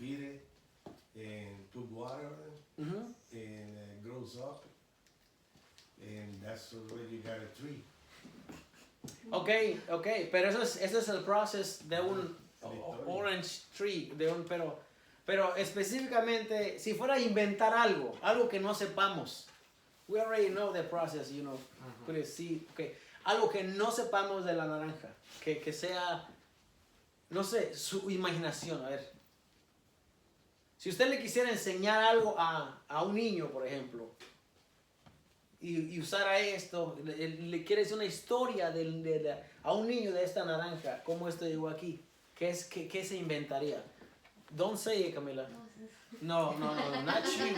feed it and put water on it, and it grows up, and that's the way you got a tree. Okay, pero eso es el proceso de un orange tree, pero específicamente, si fuera a inventar algo que no sepamos, we already know the process, you know, sí, okay. Algo que no sepamos de la naranja, que sea, no sé, su imaginación, a ver. Si usted le quisiera enseñar algo a un niño, por ejemplo, y usara esto, le quiere decir una historia a un niño de esta naranja, cómo esto llegó aquí, ¿qué se inventaría? Don't say it, Camila. No, not you.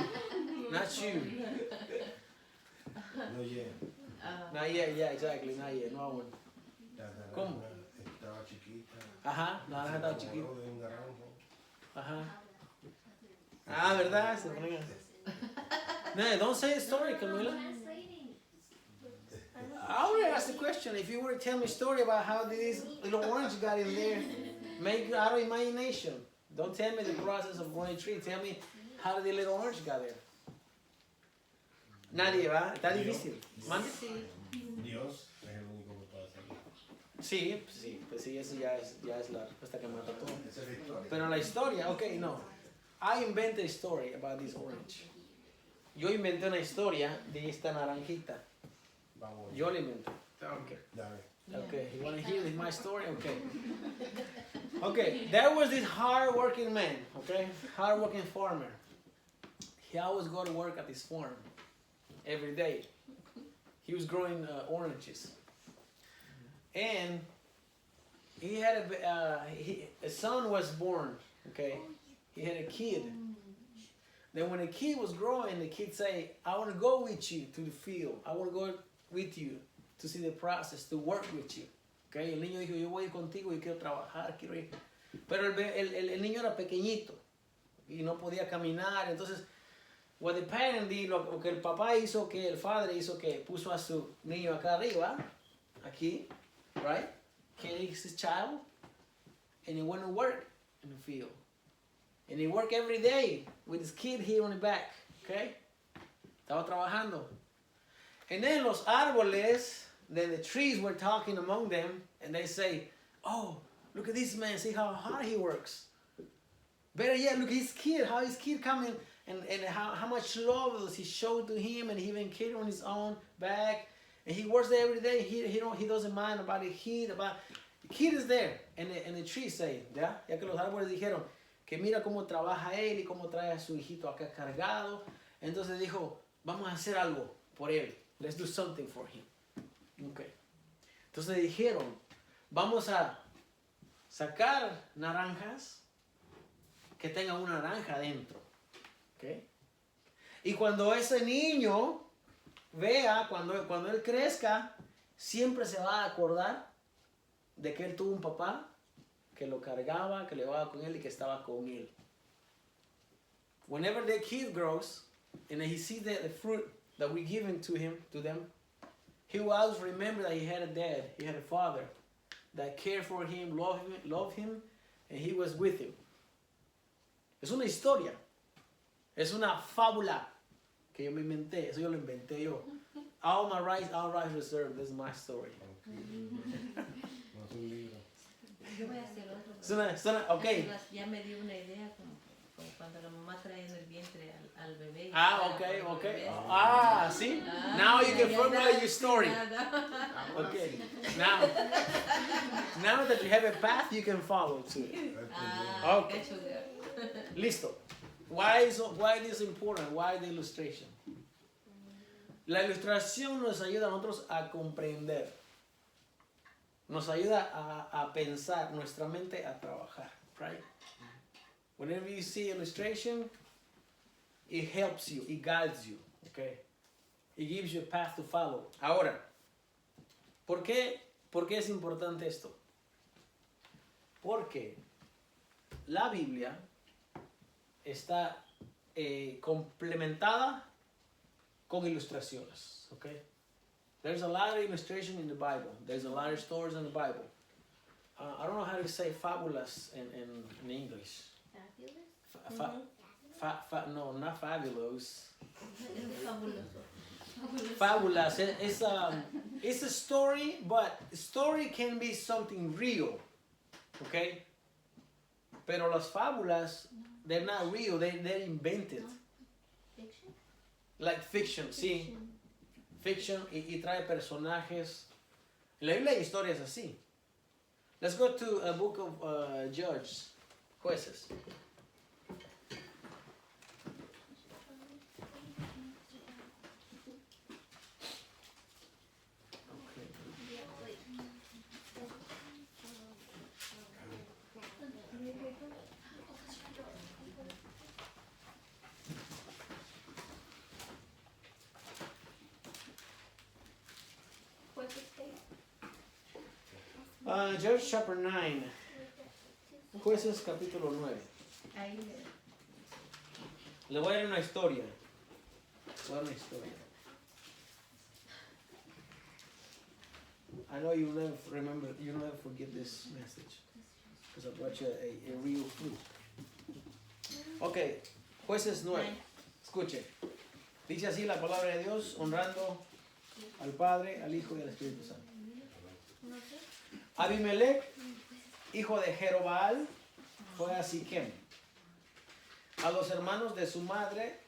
Not you. No, yeah. Not yet, yeah, exactly, not yet, no aún. ¿Cómo? Estaba chiquita. Ajá, la naranja estaba chiquita. De un naranjo. Ajá. Ah, ¿verdad? Se ponía. No, don't say a story, Camila. I already asked the question. If you were to tell me a story about how this little orange got in there, make it out of imagination. Don't tell me the process of growing a tree. Tell me how the little orange got there. Nadie va. Está difícil. ¿Mande? Dios es el único que puede hacerlo. Sí, pues sí, eso ya es la respuesta que mata todo. Esa es la historia. Pero la historia, okay, no. I invented a story about this orange. Yo inventé una historia de esta naranjita. Vamos. Yo la inventé. Okay. Dale. Okay, you want to hear my story? Okay. Okay, there was this hard-working man, okay? Hard-working farmer. He always go to work at his farm every day. He was growing oranges. And he had a son was born, okay? He had a kid. Then when the kid was growing, the kid say, I want to go with you to the field. I want to go with you to see the process, to work with you. Okay? El niño dijo, yo voy a ir contigo y quiero trabajar, quiero ir. Pero el niño era pequeñito y no podía caminar. Entonces, what the parent did, lo que el papá hizo, que el padre hizo, que puso a su niño acá arriba, aquí, right? Carried his child, and he went to work in the field. And he worked every day with his kid here on the back, okay? Estaba trabajando. And then los árboles, then the trees were talking among them, and they say, oh, look at this man, see how hard he works. Better yet, look at his kid, how his kid coming, and how much love does he show to him, and he even carry on his own back. And he works there every day, he doesn't mind about the heat, the kid is there. And the trees say, ya que los árboles dijeron, que mira cómo trabaja él y cómo trae a su hijito acá cargado. Entonces dijo, vamos a hacer algo por él. Let's do something for him. Okay. Entonces dijeron, vamos a sacar naranjas que tengan una naranja adentro. Okay. Y cuando ese niño vea, cuando él crezca, siempre se va a acordar de que él tuvo un papá que lo cargaba, que le llevaba con él y que estaba con él. Whenever the kid grows and he sees the fruit that we given to them, he will always remember that he had a dad, he had a father that cared for him, loved him, and he was with him. Es una historia, es una fábula que yo me inventé, eso yo lo inventé yo. All rights reserved, this is my story. No es un libro. Yo voy a hacer otro. Okay. Ya me dio una idea como cuando la mamá trae en el vientre al bebé. Okay. Ah, see? Now you can formulate your story. Okay. Now that you have a path, you can follow too. Okay. Listo. Why is this important? Why the illustration? La ilustración nos ayuda a nosotros a comprender. Nos ayuda a pensar, nuestra mente a trabajar, right? Whenever you see illustration, it helps you, it guides you, okay? It gives you a path to follow. Ahora, ¿por qué es importante esto? Porque la Biblia está complementada con ilustraciones, okay? There's a lot of illustration in the Bible. There's a lot of stories in the Bible. I don't know how to say fabulas in English. No, not fabulous. Es fabuloso. Fábulas. It's a story, but story can be something real. Okay? Pero las fábulas, they're not real, they're invented. Fiction? Like fiction, sí. Fiction y trae personajes. En la Biblia hay historias así. Let's go to a book of Judges, Jueces. Judges chapter 9. Jueces capítulo 9. Ahí Le voy a dar una historia. I know you never remember, you never forget this message. Because I brought you a real fruit. Ok, Jueces 9. Escuche. Dice así la palabra de Dios, honrando al Padre, al Hijo y al Espíritu Santo. Abimelech, hijo de Jerobal, fue a Siquem, a los hermanos de su madre,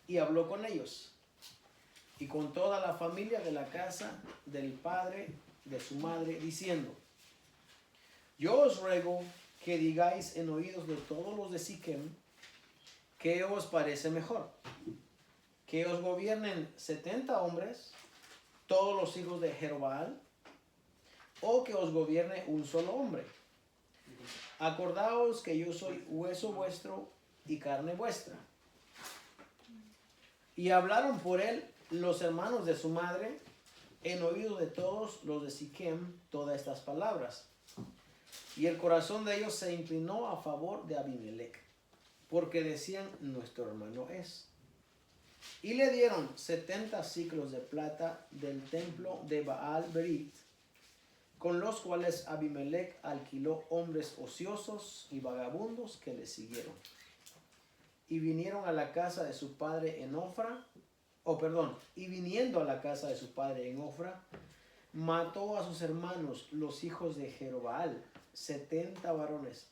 y habló con ellos, y con toda la familia de la casa del padre de su madre, diciendo: Yo os ruego que digáis en oídos de todos los de Siquem, ¿qué os parece mejor? Que os gobiernen 70 hombres, todos los hijos de Jerobal, o que os gobierne un solo hombre. Acordaos que yo soy hueso vuestro y carne vuestra. Y hablaron por él los hermanos de su madre en oído de todos los de Siquem todas estas palabras. Y el corazón de ellos se inclinó a favor de Abimelech, porque decían: nuestro hermano es. Y le dieron 70 siclos de plata del templo de Baal Berit, con los cuales Abimelech alquiló hombres ociosos y vagabundos que le siguieron. Y vinieron a la casa de su padre en Ofra, y viniendo a la casa de su padre en Ofra, mató a sus hermanos, los hijos de Jerobal, 70 varones,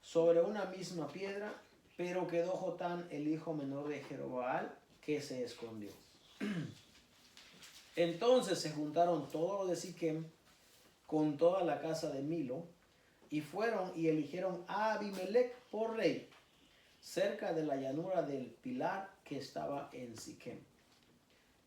sobre una misma piedra, pero quedó Jotán, el hijo menor de Jerobal, que se escondió. Entonces se juntaron todos los de Siquem con toda la casa de Milo, y fueron y eligieron a Abimelech por rey, cerca de la llanura del Pilar que estaba en Siquem.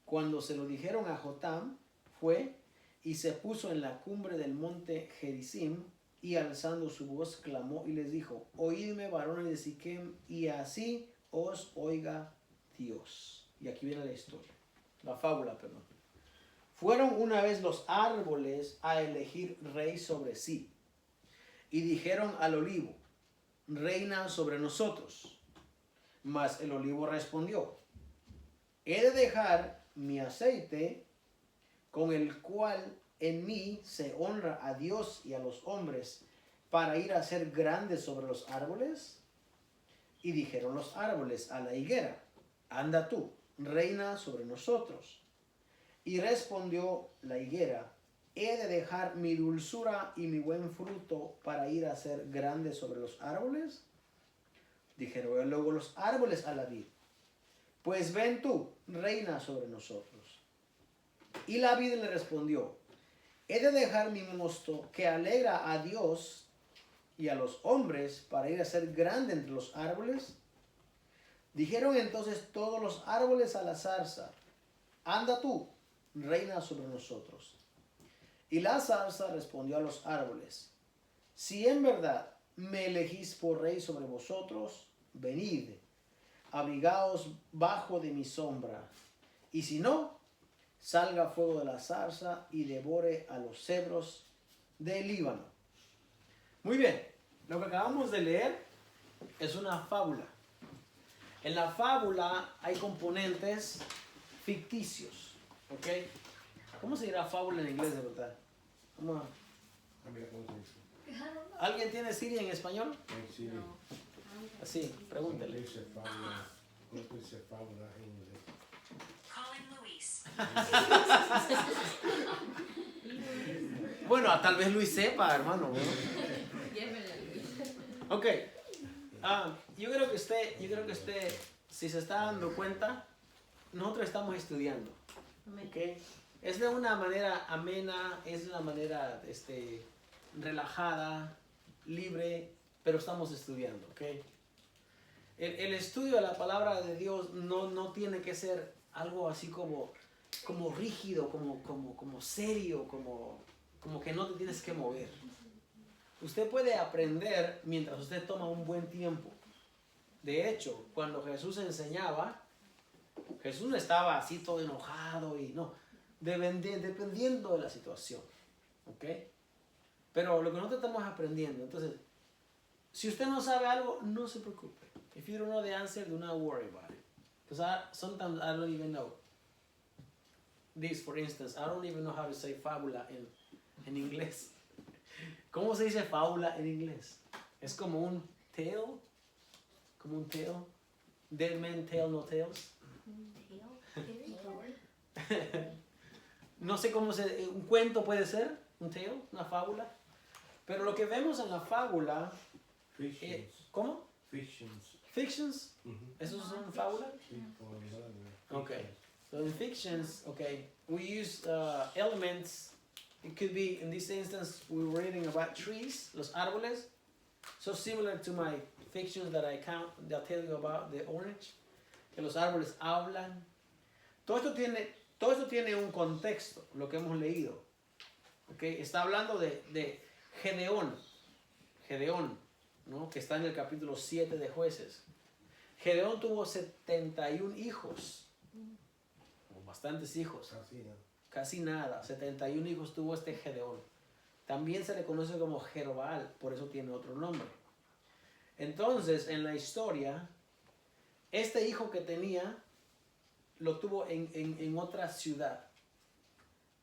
Cuando se lo dijeron a Jotam, fue y se puso en la cumbre del monte Gerizim, y alzando su voz clamó y les dijo: Oídme, varones de Siquem, y así os oiga Dios. Y aquí viene la historia, la fábula, perdón. Fueron una vez los árboles a elegir rey sobre sí, y dijeron al olivo: reina sobre nosotros. Mas el olivo respondió: he de dejar mi aceite, con el cual en mí se honra a Dios y a los hombres, para ir a ser grande sobre los árboles. Y dijeron los árboles a la higuera: anda tú, reina sobre nosotros. Y respondió la higuera: he de dejar mi dulzura y mi buen fruto para ir a ser grande sobre los árboles. Dijeron luego los árboles a la vid: pues ven tú, reina sobre nosotros. Y la vid le respondió: he de dejar mi mosto que alegra a Dios y a los hombres para ir a ser grande entre los árboles. Dijeron entonces todos los árboles a la zarza: anda tú, reina sobre nosotros. Y la zarza respondió a los árboles: si en verdad me elegís por rey sobre vosotros, venid, abrigaos bajo de mi sombra. Y si no, salga fuego de la zarza y devore a los cedros del Líbano. Muy bien, lo que acabamos de leer es una fábula. En la fábula hay componentes ficticios, ¿ok? ¿Cómo se dirá fábula en inglés de verdad? Mira cómo se dice. ¿Alguien tiene Siri en español? Sí. No. Así, pregúntele. ¿Cómo dice fábula en inglés? Calling Luis. Bueno, tal vez Luis sepa, hermano, ¿no? Llévela, Luis. Ok. Yo creo que usted, si se está dando cuenta, nosotros estamos estudiando. Amén. ¿Ok? Es de una manera amena, es de una manera relajada, libre, pero estamos estudiando. ¿Ok? El estudio de la palabra de Dios no tiene que ser algo así como rígido, como serio, como que no te tienes que mover. Usted puede aprender mientras usted toma un buen tiempo. De hecho, cuando Jesús enseñaba, Jesús no estaba así todo enojado y no, dependiendo de la situación. ¿Ok? Pero lo que nosotros estamos aprendiendo, entonces, si usted no sabe algo, no se preocupe. If you don't know the answer, do not worry about it. Because sometimes I don't even know. This, for instance, I don't even know how to say fábula en inglés. ¿Cómo se dice fábula en inglés? Es como un tale. Como un tale. Dead man tell no tales. No sé cómo un cuento puede ser. Un tale, una fábula. Pero lo que vemos en la fábula. Fictions. ¿Cómo? Fictions. Fictions. ¿Eso es una fábula? Okay. So in fictions, okay, we use elements. It could be, in this instance, we were reading about trees, los árboles. So similar to my fictions that I tell you about, the orange. Que los árboles hablan. Todo esto tiene un contexto, lo que hemos leído. Okay, está hablando de Gedeón. Gedeón, ¿no? Que está en el capítulo 7 de Jueces. Gedeón tuvo 71 hijos. Bastantes hijos. Casi nada. 71 hijos tuvo este Gedeón. También se le conoce como Jerobal, por eso tiene otro nombre. Entonces, en la historia, este hijo que tenía, lo tuvo en otra ciudad.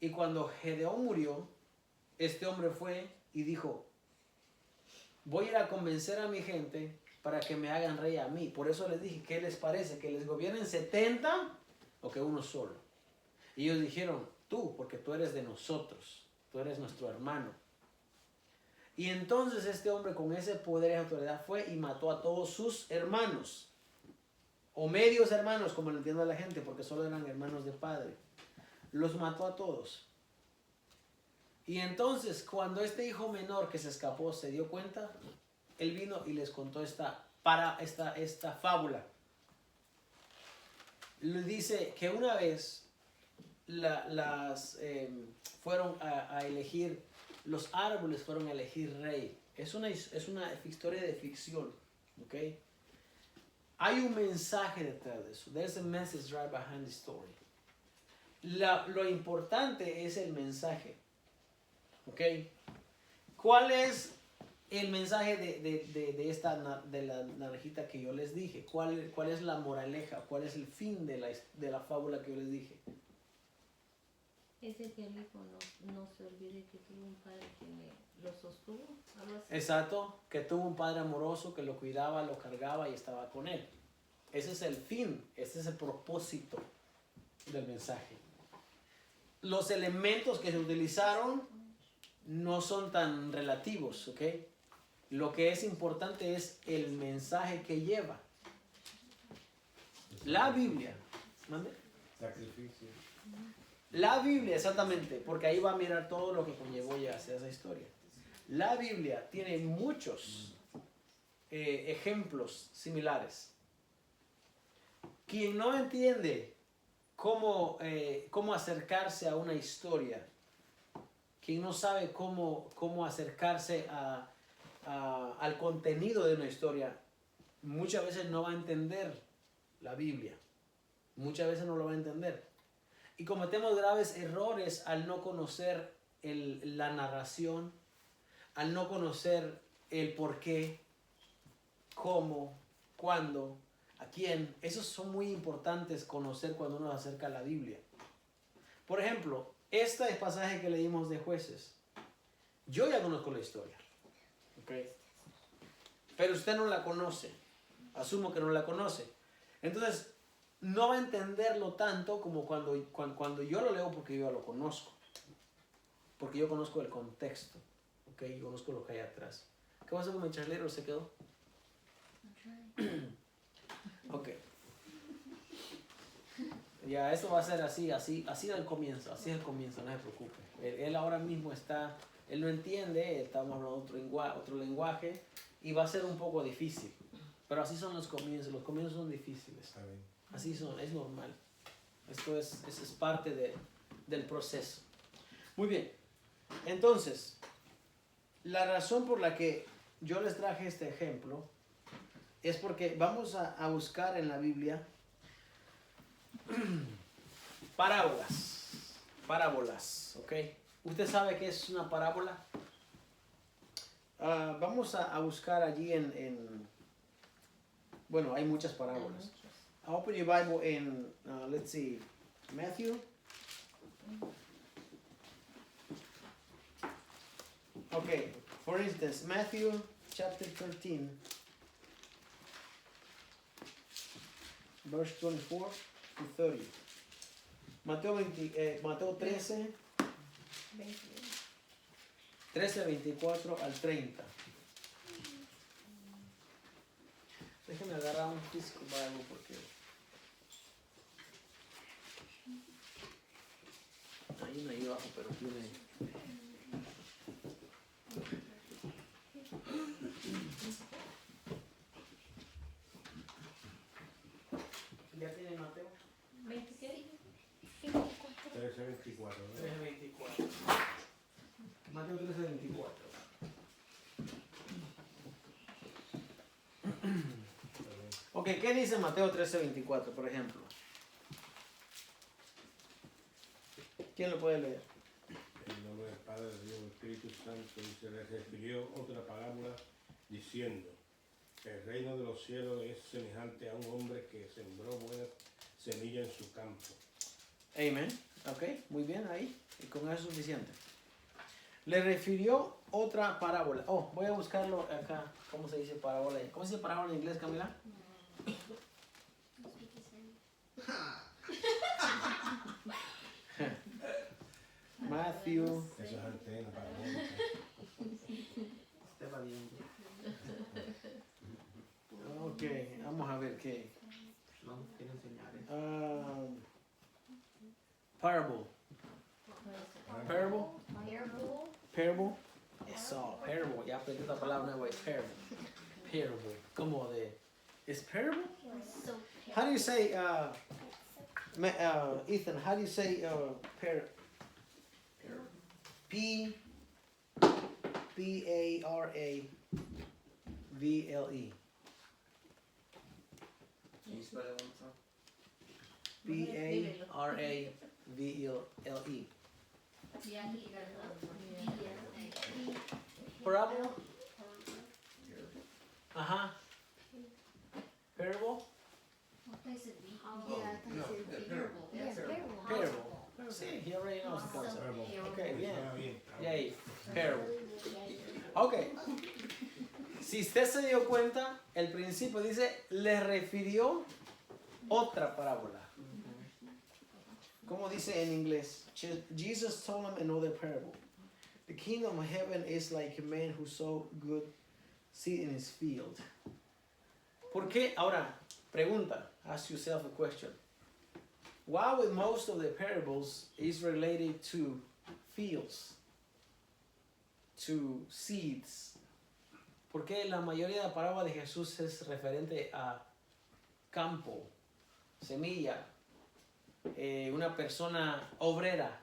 Y cuando Gedeón murió, este hombre fue y dijo, voy a ir a convencer a mi gente para que me hagan rey a mí. Por eso les dije, ¿qué les parece? ¿Que les gobiernen 70 o que uno solo? Y ellos dijeron, tú, porque tú eres de nosotros, tú eres nuestro hermano. Y entonces este hombre con ese poder y autoridad fue y mató a todos sus hermanos, o medios hermanos, como lo entiende la gente, porque solo eran hermanos de padre. Los mató a todos. Y entonces cuando este hijo menor que se escapó se dio cuenta, él vino y les contó esta fábula. Le dice que una vez fueron a elegir, los árboles fueron a elegir rey. Es una historia de ficción, ¿ok? Hay un mensaje detrás de eso. There's a message right behind the story. Lo importante es el mensaje, ¿ok? ¿Cuál es el mensaje de la naranjita que yo les dije? ¿Cuál es la moraleja? ¿Cuál es el fin de la fábula que yo les dije? Ese que el hijo no se olvide que tuvo un padre que lo sostuvo, algo así. Exacto, que tuvo un padre amoroso que lo cuidaba, lo cargaba y estaba con él. Ese es el fin, ese es el propósito del mensaje. Los elementos que se utilizaron no son tan relativos, ¿ok? Lo que es importante es el mensaje que lleva. La Biblia. ¿Mande? Sacrificio. La Biblia, exactamente, porque ahí va a mirar todo lo que conllevó ya hacia esa historia. La Biblia tiene muchos ejemplos similares. Quien no entiende cómo acercarse a una historia, quien no sabe cómo acercarse al contenido de una historia, muchas veces no va a entender la Biblia. Muchas veces no lo va a entender. Y cometemos graves errores al no conocer la narración, al no conocer el por qué, cómo, cuándo, a quién. Esos son muy importantes conocer cuando uno se acerca a la Biblia. Por ejemplo, este pasaje que leímos de Jueces, yo ya conozco la historia, ¿ok? Pero usted no la conoce. Asumo que no la conoce. Entonces, no va a entenderlo tanto como cuando yo lo leo porque yo lo conozco. Porque yo conozco el contexto. ¿Ok? Yo conozco lo que hay atrás. ¿Qué pasó con mi charlero? ¿Se quedó? Ok. Ya, eso va a ser así del comienzo, así es el comienzo, no se preocupe. Él ahora mismo él no entiende, estamos hablando otro lenguaje y va a ser un poco difícil. Pero así son los comienzos son difíciles. Está bien. Así son, es normal. Esto es parte del proceso. Muy bien, entonces, la razón por la que yo les traje este ejemplo es porque vamos a buscar en la Biblia parábolas, ¿ok? ¿Usted sabe qué es una parábola? Vamos a buscar allí bueno, hay muchas parábolas. Open your Bible in, let's see, Matthew. Okay, for instance, Matthew chapter 13, verse 24 to 30. Mateo 13, 24 al 30. Déjenme agarrar un physical Bible porque hay una ahí abajo, pero tiene. ¿Ya tiene Mateo? 13:24, ¿no? 13:24. Mateo 13:24. Ok, ¿qué dice Mateo 13:24, por ejemplo? ¿Quién lo puede leer? En nombre del Padre, del Hijo y del Espíritu Santo, y se les refirió otra parábola diciendo: el reino de los cielos es semejante a un hombre que sembró buena semilla en su campo. Amén. Ok, muy bien ahí. Y con eso es suficiente. Le refirió otra parábola. Oh, voy a buscarlo acá. ¿Cómo se dice parábola? ¿Cómo se dice parábola en inglés, Camila? Matthew. Eso es antena para montar. Ok, vamos a ver qué. No, quiero enseñar. Parable. Parable. Parable. Eso, parable. Ya aprendí esta palabra nueva. Parable. Parable. ¿Cómo de? ¿Es parable? How do you say, Ethan, how do you say P-A-R-A-V-L-E? Can you spell it one more time? P-A-R-A-V-L-E. Parable? Ajá. Parable? Parable. Sí, he already knows the concept. Okay, bien. Suena bien. Yay, parable. Ok. Si usted se dio cuenta, el principio dice, le refirió otra parábola. ¿Cómo dice en inglés? Jesus told him another parable. The kingdom of heaven is like a man who sowed good seed in his field. ¿Por qué? Ahora, pregunta. Ask yourself a question. Why with most of the parables is related to fields, to seeds? ¿Por qué la mayoría de la parábola de Jesús es referente a campo, semilla, una persona obrera?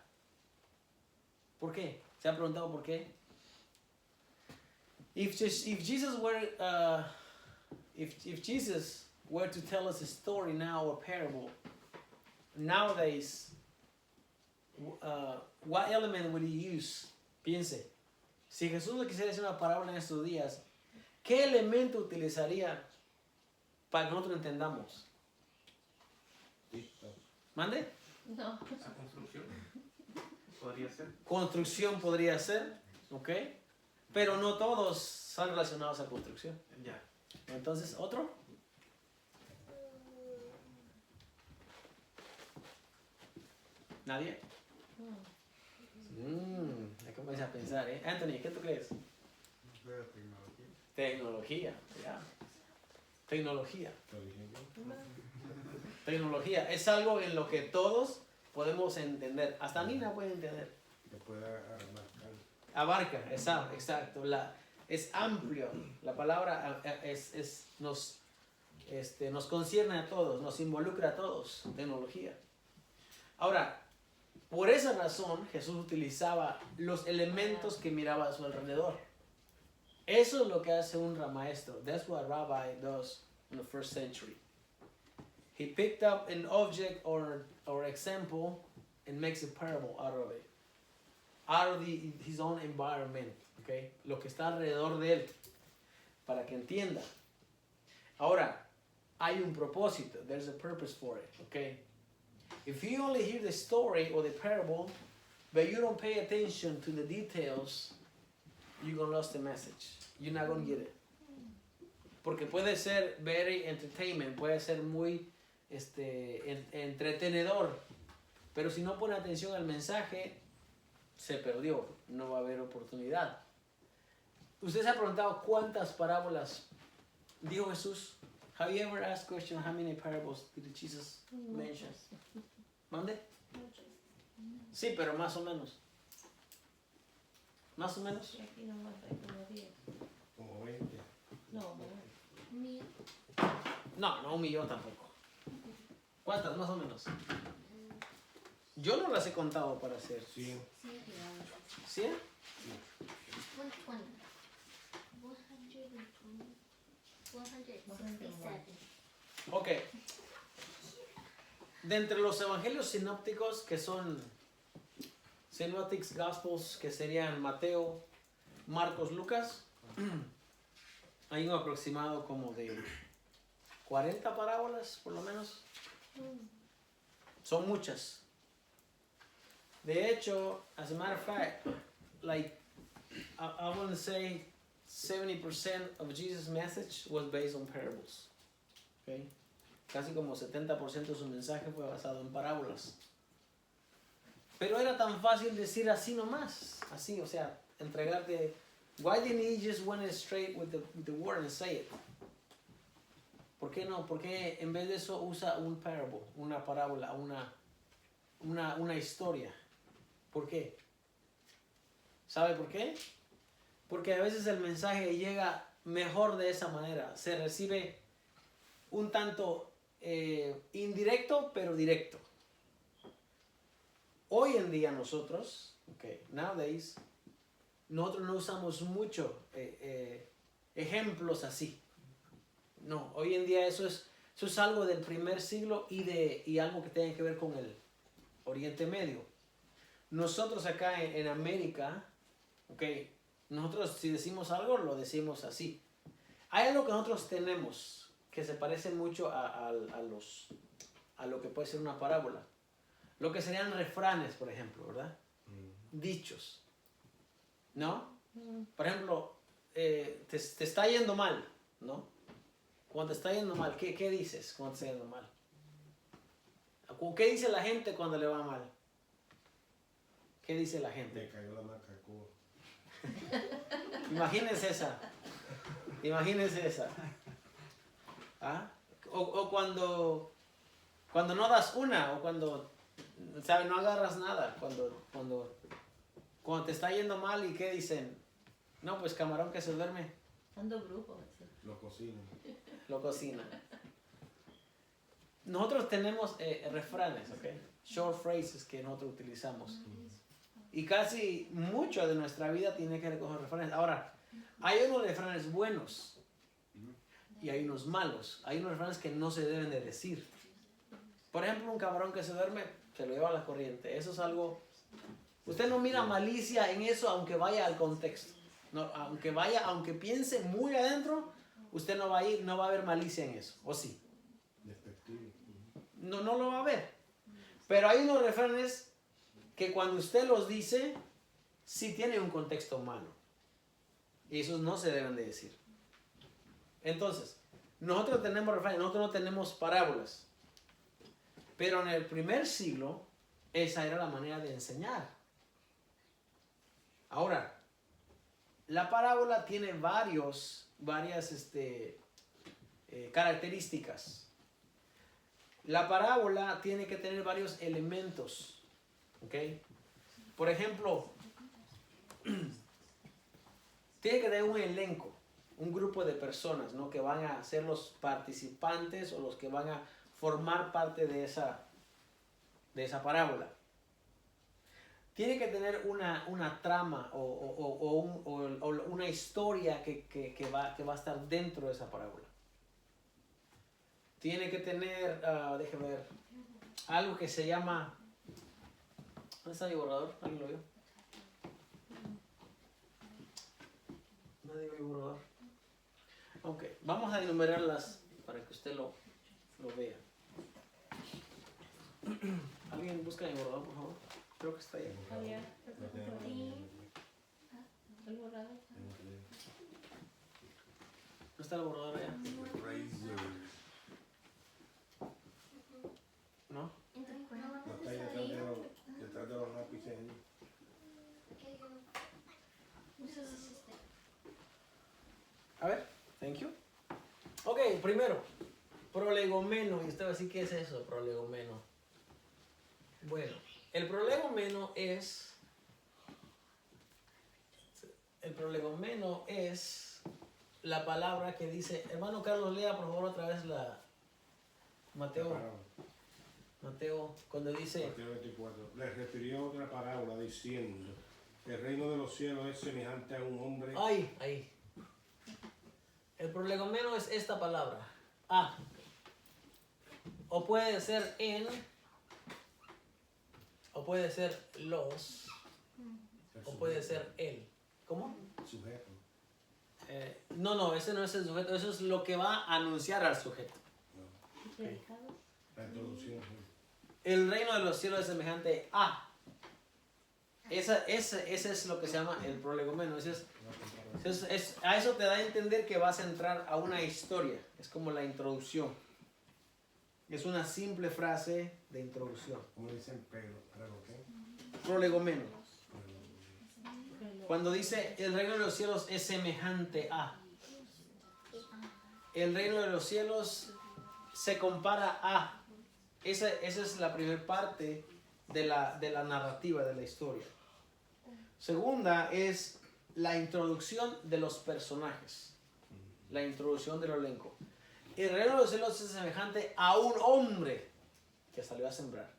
¿Por qué? ¿Se ha preguntado por qué? If Jesus were to tell us a story now, a parable, nowadays, what element would he use? Piense. Si Jesús le quisiera decir una parábola en estos días, ¿qué elemento utilizaría para que nosotros entendamos? Listo. ¿Mande? No. La construcción. Podría ser. Construcción podría ser, ¿ok? Pero no todos son relacionados a construcción. Ya. Entonces, ¿otro? ¿Nadie? Hay que comenzar a pensar, ¿eh? Anthony, ¿qué tú crees? Tecnología, ya. Tecnología. Tecnología es algo en lo que todos podemos entender. Hasta Nina puede entender. Que pueda abarcar. Abarca, exacto. Es amplio. La palabra nos concierne a todos, nos involucra a todos. Tecnología. Ahora, por esa razón Jesús utilizaba los elementos que miraba a su alrededor. Eso es lo que hace un maestro. That's what a rabbi does in the first century. He picked up an object or example and makes a parable out of it. Out of his own environment. Okay? Lo que está alrededor de él. Para que entienda. Ahora, hay un propósito. There's a purpose for it. Okay? If you only hear the story or the parable, but you don't pay attention to the details, you're going to lose the message. You're not going to get it. Porque puede ser very entertainment, puede ser muy entretenedor, pero si no pone atención al mensaje, se perdió, no va a haber oportunidad. ¿Usted se ha preguntado cuántas parábolas dijo Jesús? Have you ever asked question how many parables did Jesus mention? ¿Mande? Sí, pero más o menos. ¿Más o menos? Aquí nomás hay como 10. Como 20. No, No, 1,000,000 tampoco. ¿Cuántas más o menos? Yo no las he contado para hacer. Sí. ¿100? 157. Ok. De entre los evangelios sinópticos, que son Synoptic Gospels, que serían Mateo, Marcos, Lucas, hay un aproximado como de 40 parábolas, por lo menos. Son muchas. De hecho, as a matter of fact, like, I wouldn't say 70% of Jesus' message was based on parables. Okay? Casi como 70% de su mensaje fue basado en parábolas. Pero era tan fácil decir así nomás. Así, o sea, entregarte. Why didn't he just went straight with the word and say it? ¿Por qué no? ¿Por qué en vez de eso usa un parable, una parábola, una historia? ¿Por qué? ¿Sabe por qué? Porque a veces el mensaje llega mejor de esa manera. Se recibe un tanto indirecto, pero directo. Hoy en día nosotros, nowadays, nosotros no usamos mucho ejemplos así. No, hoy en día eso es algo del primer siglo y algo que tiene que ver con el Oriente Medio. Nosotros acá en América, nosotros si decimos algo, lo decimos así. Hay algo que nosotros tenemos que se parece mucho a lo que puede ser una parábola. Lo que serían refranes, por ejemplo, ¿verdad? Dichos. ¿No? Por ejemplo, te está yendo mal, ¿no? Cuando te está yendo mal, ¿qué dices cuando te está yendo mal? ¿Qué dice la gente cuando le va mal? ¿Qué dice la gente? Me cayó la macaco. Imagínense esa. Imagínense esa. ¿Ah? O cuando no das una, o cuando, ¿sabes? No agarras nada. Cuando te está yendo mal y ¿qué dicen? No, pues camarón que se duerme. Ando brujo. Sí. Lo cocino. Lo cocina. Nosotros tenemos refranes, short phrases que nosotros utilizamos. Y casi mucho de nuestra vida tiene que ver con refranes. Ahora, hay unos refranes buenos y hay unos malos. Hay unos refranes que no se deben de decir. Por ejemplo, un camarón que se duerme, se lo lleva a la corriente. Eso es algo... Usted no mira malicia en eso aunque vaya al contexto. No, aunque piense muy adentro, usted no va a ver malicia en eso. ¿O sí? Despectivo. No lo va a ver. Pero hay unos refranes que cuando usted los dice, sí tienen un contexto humano. Y esos no se deben de decir. Entonces, nosotros tenemos refranes, nosotros no tenemos parábolas. Pero en el primer siglo, esa era la manera de enseñar. Ahora, la parábola tiene varias características. La parábola tiene que tener varios elementos. ¿Ok? Por ejemplo, tiene que tener un elenco, un grupo de personas, ¿no? Que van a ser los participantes o los que van a formar parte de esa parábola. Tiene que tener una trama o una historia que va a estar dentro de esa parábola. Tiene que tener, déjame ver, algo que se llama... ¿Dónde está mi borrador? ¿Alguien lo vio? Nadie vio mi borrador. Ok, vamos a enumerarlas para que usted lo vea. ¿Alguien busca mi borrador, por favor? Creo que está ahí. Javier, No tenemos- el borrador. ¿No está el borrador allá? ¿No? No está ahí detrás de los lápices. Allí. A ver, thank you. Ok, primero, prolegomeno. Y usted va a decir, ¿qué es eso, prolegomeno? Bueno, el prolegomeno es la palabra que dice, hermano Carlos, lea por favor otra vez la Mateo, cuando dice, Mateo 24. Le refirió otra parábola diciendo: el reino de los cielos es semejante a un hombre. ahí. El prolegomeno es esta palabra, a. O puede ser en, o puede ser los, El o puede sujeto. ser él. ¿Cómo? Sujeto. No, ese no es el sujeto, eso es lo que va a anunciar al sujeto. No. Predicado. La introducción. Sí. El reino de los cielos es semejante a. Ese es lo que se llama el prolegomeno. A eso te da a entender que vas a entrar a una historia. Es como la introducción. Es una simple frase de introducción. Como dicen, pero ¿qué? Prolegomeno. Cuando dice el reino de los cielos es semejante a. El reino de los cielos se compara a. Esa es la primera parte de la narrativa, de la historia. Segunda es la introducción de los personajes. La introducción del elenco. El reino de los cielos es semejante a un hombre que salió a sembrar.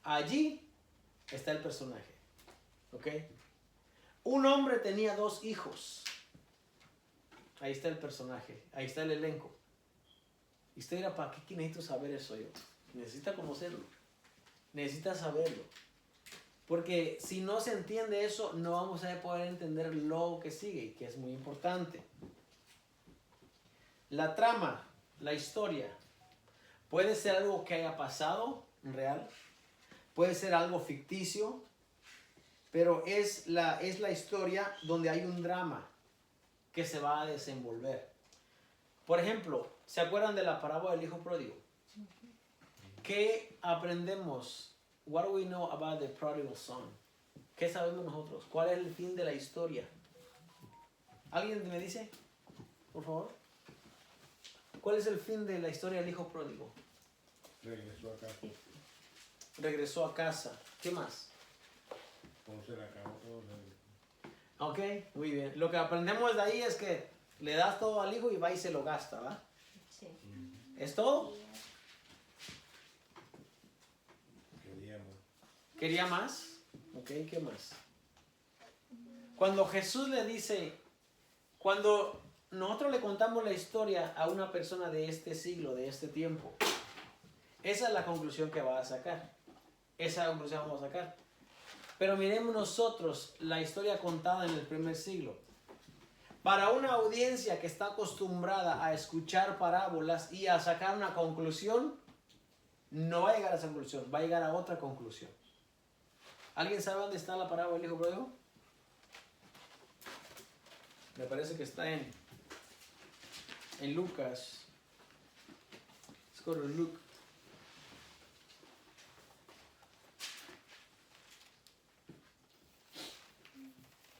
Allí está el personaje. ¿Ok? Un hombre tenía 2 hijos. Ahí está el personaje. Ahí está el elenco. Y usted dirá, ¿para qué necesito saber eso yo? Necesita conocerlo. Necesita saberlo. Porque si no se entiende eso, no vamos a poder entender lo que sigue, que es muy importante. La trama, la historia, puede ser algo que haya pasado, real. Puede ser algo ficticio. Pero es la historia donde hay un drama que se va a desenvolver. Por ejemplo, ¿se acuerdan de la parábola del hijo pródigo? ¿Qué aprendemos? What do we know about the prodigal son? ¿Qué sabemos nosotros? ¿Cuál es el fin de la historia? ¿Alguien me dice? Por favor. ¿Cuál es el fin de la historia del hijo pródigo? Regresó a casa. Regresó a casa. ¿Qué más? Como se le acabó todo. Ok, muy bien. Lo que aprendemos de ahí es que le das todo al hijo y va y se lo gasta, ¿va? Sí. ¿Es todo? Queríamos. ¿Quería más? Ok, ¿qué más? Cuando Jesús le dice, cuando nosotros le contamos la historia a una persona de este siglo, de este tiempo, esa es la conclusión que va a sacar. Esa conclusión vamos a sacar. Pero miremos nosotros la historia contada en el primer siglo. Para una audiencia que está acostumbrada a escuchar parábolas y a sacar una conclusión, no va a llegar a esa conclusión, va a llegar a otra conclusión. ¿Alguien sabe dónde está la parábola del hijo pródigo? Me parece que está en Lucas. Let's go to Luke.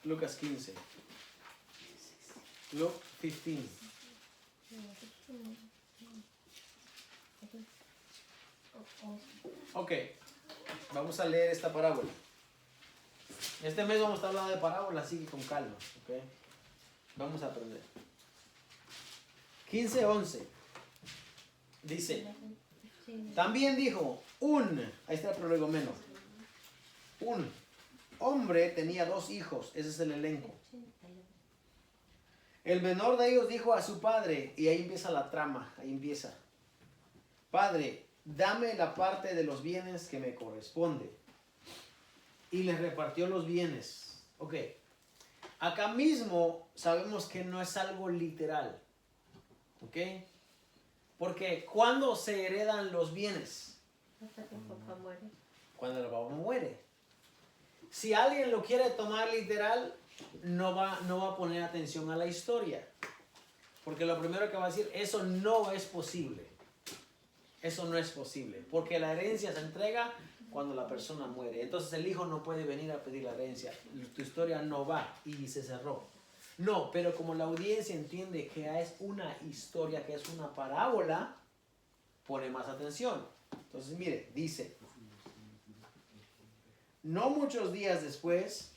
Lucas 15. Luke 15. Ok, vamos a leer esta parábola. Este mes vamos a estar hablando de parábolas, así que con calma, ok. Vamos a aprender. 15:11. Dice, también dijo, ahí está el prolegomeno. Un hombre tenía 2 hijos, ese es el elenco. El menor de ellos dijo a su padre, y ahí empieza la trama, ahí empieza. Padre, dame la parte de los bienes que me corresponde. Y les repartió los bienes. Ok. Acá mismo sabemos que no es algo literal. Ok. Porque ¿cuándo se heredan los bienes? Hasta que el papá muere. Cuando el papá muere. Si alguien lo quiere tomar literal, no va a poner atención a la historia. Porque lo primero que va a decir, eso no es posible. Eso no es posible. Porque la herencia se entrega cuando la persona muere. Entonces el hijo no puede venir a pedir la herencia. Tu historia no va y se cerró. No, pero como la audiencia entiende que es una historia, que es una parábola, pone más atención. Entonces mire, dice, no muchos días después,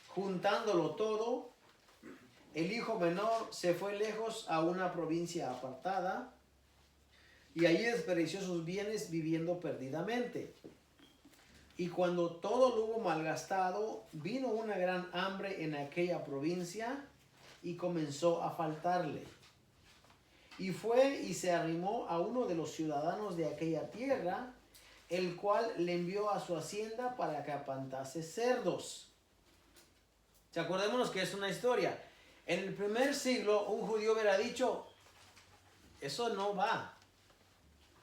juntándolo todo, el hijo menor se fue lejos a una provincia apartada y allí desperdició sus bienes viviendo perdidamente. Y cuando todo lo hubo malgastado, vino una gran hambre en aquella provincia y comenzó a faltarle. Y fue y se arrimó a uno de los ciudadanos de aquella tierra, el cual le envió a su hacienda para que apantase cerdos. ¿Se acordémonos que es una historia? En el primer siglo, un judío hubiera dicho, eso no va.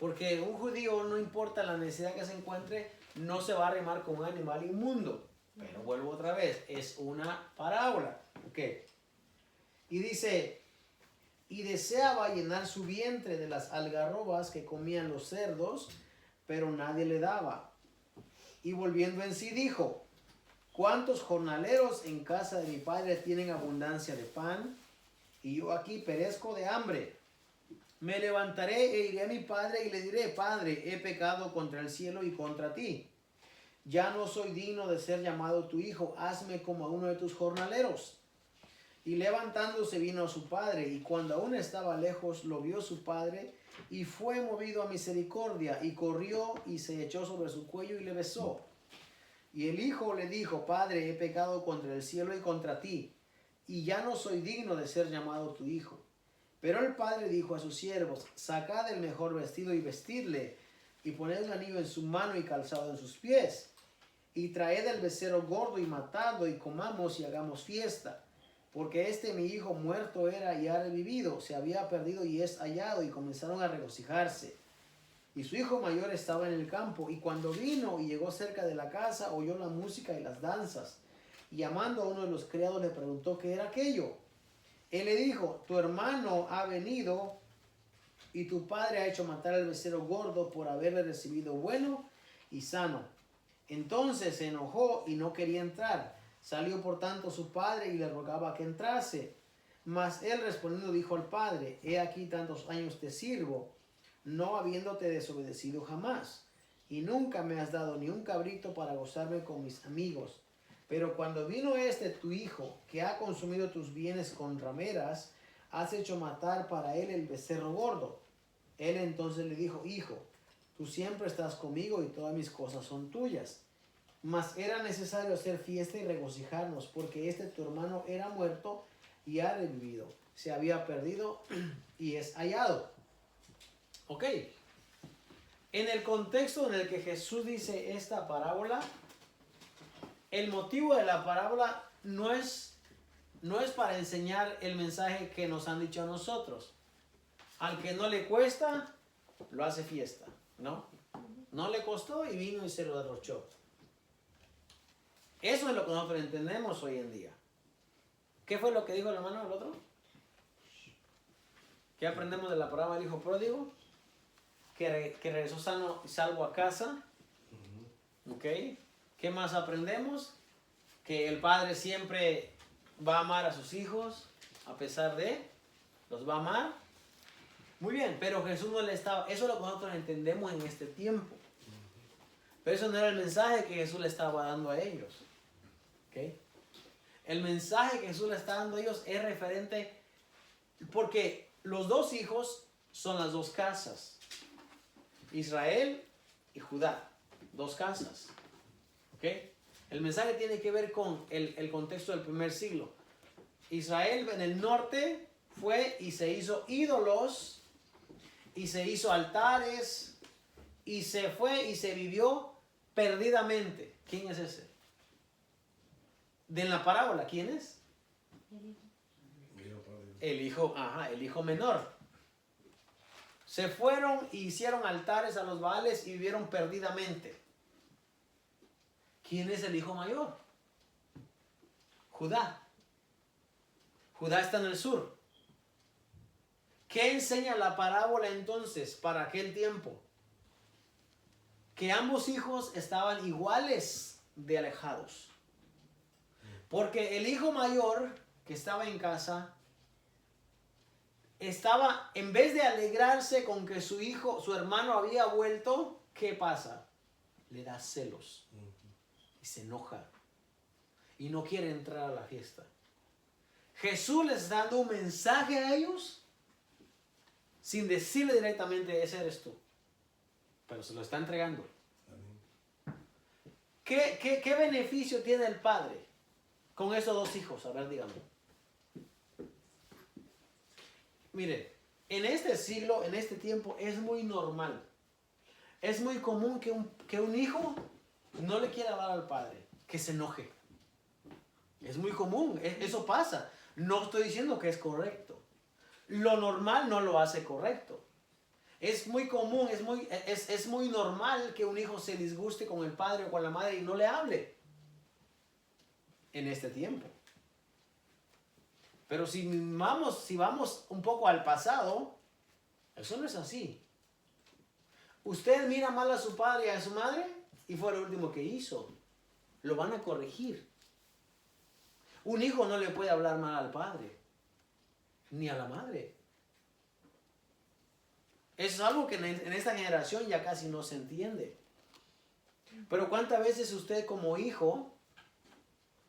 Porque un judío, no importa la necesidad que se encuentre, no se va a arrimar con un animal inmundo. Pero vuelvo otra vez, es una parábola. Ok. Y dice, y deseaba llenar su vientre de las algarrobas que comían los cerdos, pero nadie le daba. Y volviendo en sí dijo, ¿cuántos jornaleros en casa de mi padre tienen abundancia de pan? Y yo aquí perezco de hambre. Me levantaré e iré a mi padre y le diré, Padre, he pecado contra el cielo y contra ti. Ya no soy digno de ser llamado tu hijo, hazme como a uno de tus jornaleros. Y levantándose vino a su padre, y cuando aún estaba lejos, lo vio su padre, y fue movido a misericordia, y corrió y se echó sobre su cuello y le besó. Y el hijo le dijo, Padre, he pecado contra el cielo y contra ti, y ya no soy digno de ser llamado tu hijo. Pero el padre dijo a sus siervos, sacad el mejor vestido y vestidle, y poned el anillo en su mano y calzado en sus pies, y traed el becerro gordo y matadlo, y comamos y hagamos fiesta. Porque mi hijo muerto era y ha revivido, se había perdido y es hallado, y comenzaron a regocijarse. Y su hijo mayor estaba en el campo, y cuando vino y llegó cerca de la casa, oyó la música y las danzas. Y llamando a uno de los criados le preguntó qué era aquello. Él le dijo, tu hermano ha venido y tu padre ha hecho matar al becerro gordo por haberle recibido bueno y sano. Entonces se enojó y no quería entrar. Salió por tanto su padre y le rogaba que entrase. Mas él respondiendo dijo al padre, he aquí tantos años te sirvo, no habiéndote desobedecido jamás. Y nunca me has dado ni un cabrito para gozarme con mis amigos. Pero cuando vino tu hijo, que ha consumido tus bienes con rameras, has hecho matar para él el becerro gordo. Él entonces le dijo, hijo, tú siempre estás conmigo y todas mis cosas son tuyas. Mas era necesario hacer fiesta y regocijarnos, porque tu hermano era muerto y ha revivido. Se había perdido y es hallado. Ok. En el contexto en el que Jesús dice esta parábola, el motivo de la parábola no es para enseñar el mensaje que nos han dicho a nosotros. Al que no le cuesta, lo hace fiesta, ¿no? No le costó y vino y se lo derrochó. Eso es lo que nosotros entendemos hoy en día. ¿Qué fue lo que dijo el hermano del otro? ¿Qué aprendemos de la parábola del hijo pródigo? Que regresó sano y salvo a casa. ¿Ok? ¿Qué más aprendemos? que el padre siempre va a amar a sus hijos, a pesar de, los va a amar. Muy bien, pero Jesús no le estaba, eso es lo que nosotros entendemos en este tiempo. Pero eso no era el mensaje que Jesús le estaba dando a ellos. ¿Ok? El mensaje que Jesús le está dando a ellos es referente, porque los dos hijos son las dos casas. Israel y Judá. Dos casas. ¿Ok? El mensaje tiene que ver con el contexto del primer siglo. Israel en el norte fue y se hizo ídolos y se hizo altares y se fue y se vivió perdidamente. ¿Quién es ese? De la parábola, ¿quién es? El hijo menor. Se fueron y hicieron altares a los Baales y vivieron perdidamente. ¿Quién es el hijo mayor? Judá. Judá está en el sur. ¿Qué enseña la parábola entonces para aquel tiempo? Que ambos hijos estaban iguales de alejados. Porque el hijo mayor que estaba en casa estaba, en vez de alegrarse con que su hijo, su hermano había vuelto, ¿qué pasa? Le da celos y se enoja y no quiere entrar a la fiesta. Jesús les está dando un mensaje a ellos sin decirle directamente, ese eres tú, pero se lo está entregando. ¿Qué beneficio tiene el padre con esos dos hijos? A ver, díganme. Mire, en este siglo, en este tiempo, es muy normal. Es muy común que un hijo no le quiera hablar al padre, que se enoje. Es muy común, eso pasa. No estoy diciendo que es correcto. Lo normal no lo hace correcto. Es muy común, es muy normal que un hijo se disguste con el padre o con la madre y no le hable en este tiempo. Pero si vamos un poco al pasado, eso no es así. Usted mira mal a su padre y a su madre y fue lo último que hizo. Lo van a corregir. Un hijo no le puede hablar mal al padre ni a la madre. Eso es algo que en esta generación ya casi no se entiende. Pero ¿cuántas veces usted como hijo,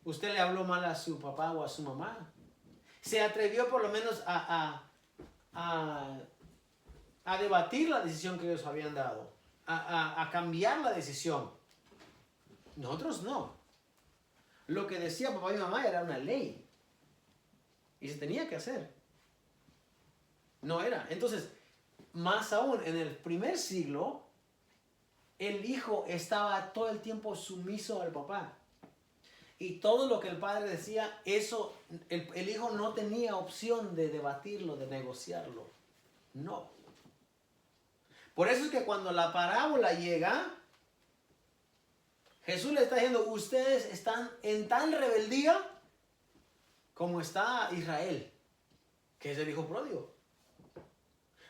usted le habló mal a su papá o a su mamá? Se atrevió por lo menos a debatir la decisión que ellos habían dado, a cambiar la decisión. Nosotros no. Lo que decía papá y mamá era una ley y se tenía que hacer. No era. Entonces, más aún, en el primer siglo, el hijo estaba todo el tiempo sumiso al papá. Y todo lo que el padre decía, eso, el hijo no tenía opción de debatirlo, de negociarlo. No. Por eso es que cuando la parábola llega, Jesús le está diciendo, ustedes están en tan rebeldía como está Israel, que es el hijo pródigo.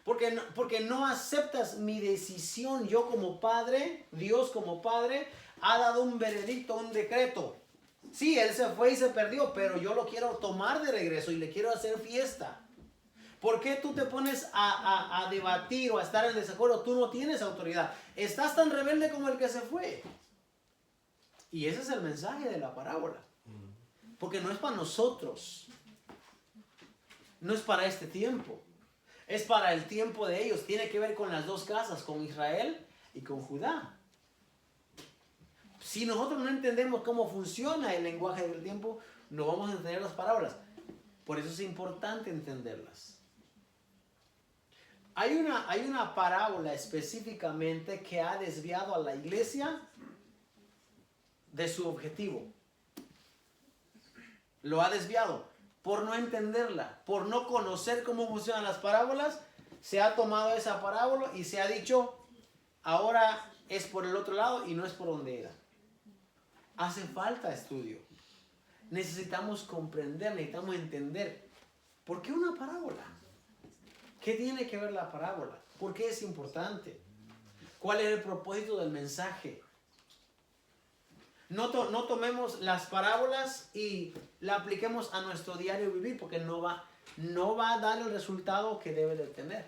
Porque no aceptas mi decisión. Yo como padre, Dios como padre, ha dado un veredicto, un decreto. Sí, él se fue y se perdió, pero yo lo quiero tomar de regreso y le quiero hacer fiesta. ¿Por qué tú te pones a debatir o a estar en desacuerdo? Tú no tienes autoridad. Estás tan rebelde como el que se fue. Y ese es el mensaje de la parábola. Porque no es para nosotros. No es para este tiempo. Es para el tiempo de ellos. Tiene que ver con las dos casas, con Israel y con Judá. Si nosotros no entendemos cómo funciona el lenguaje del tiempo, no vamos a entender las parábolas. Por eso es importante entenderlas. Hay una parábola específicamente que ha desviado a la iglesia de su objetivo. Lo ha desviado por no entenderla, por no conocer cómo funcionan las parábolas. Se ha tomado esa parábola y se ha dicho, ahora es por el otro lado y no es por donde era. Hace falta estudio. Necesitamos comprender, necesitamos entender. ¿Por qué una parábola? ¿Qué tiene que ver la parábola? ¿Por qué es importante? ¿Cuál es el propósito del mensaje? No tomemos las parábolas y la apliquemos a nuestro diario vivir, porque no va a dar el resultado que debe de tener.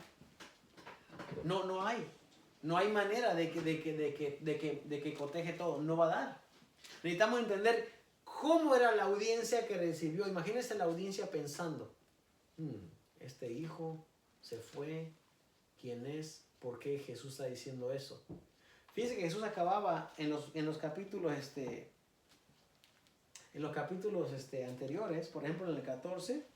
No hay manera de que coteje todo. No va a dar. Necesitamos entender cómo era la audiencia que recibió. Imagínense la audiencia pensando, este hijo se fue, ¿quién es? ¿Por qué Jesús está diciendo eso? Fíjense que Jesús acababa en los capítulos anteriores, por ejemplo en el 14,